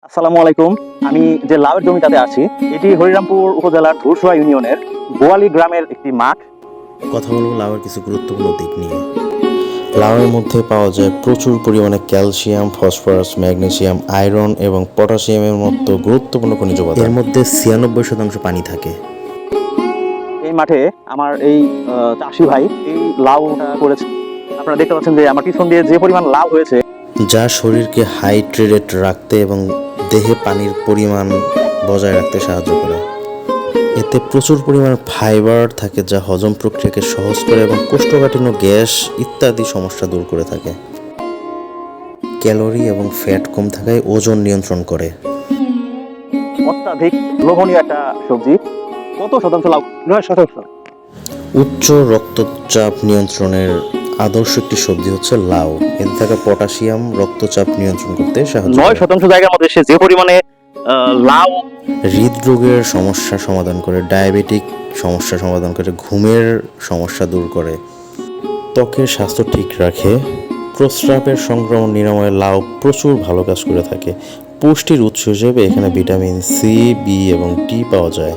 আসসালামু আলাইকুম। আমি যে লাউয়ের জমিটাতে আছি এটি হরিরামপুর উপজেলার ধুরসুয়া ইউনিয়নের বোয়ালি গ্রামের একটি মাঠ। কথা বলবো লাউয়ের কিছু গুরুত্বপূর্ণ দিক নিয়ে। লাউয়ের মধ্যে পাওয়া যায় প্রচুর পরিমাণে ক্যালসিয়াম, ফসফরাস, ম্যাগনেসিয়াম, আয়রন এবং পটাশিয়ামের মতো গুরুত্বপূর্ণ খনিজ উপাদান। এর মধ্যে 96% পানি থাকে। এই মাঠে আমার এই চাষি ভাই এই লাউটা করেছে। আপনারা দেখতে পাচ্ছেন যে আমার পিছন দিয়ে যে পরিমাণ লাউ হয়েছে, যা শরীরকে হাইড্রেটেড রাখতে এবং দেহে পানির পরিমাণ বজায় রাখতে সাহায্য করে। এতে প্রচুর পরিমাণে ফাইবার থাকে যা হজম প্রক্রিয়াকে সহজ করে এবং কোষ্ঠকাঠিন্য, গ্যাস ইত্যাদি সমস্যা দূর করে থাকে। ক্যালোরি এবং ফ্যাট কম থাকায় ওজন নিয়ন্ত্রণ করে। অত্যাধিক লোভনীয় একটা সবজি। কত শতাংশ লাউ? 9%। উচ্চ রক্তচাপ নিয়ন্ত্রণের আদর্শ একটি সবজি হচ্ছে লাউ। এতে থাকা পটাশিয়াম রক্তচাপ নিয়ন্ত্রণ করতে সাহায্য করে। 9% জায়গার মধ্যে সে যে পরিমাণে লাউ, হৃদরোগের সমস্যা সমাধান করে, ডায়াবেটিক সমস্যা সমাধান করে, ঘুমের সমস্যা দূর করে, ত্বকের স্বাস্থ্য ঠিক রাখে, প্রস্রাবের সংক্রমণ নিরাময়ে লাউ প্রচুর ভালো কাজ করে থাকে। পুষ্টির উৎস হিসেবে এখানে ভিটামিন সি, বি এবং ডি পাওয়া যায়।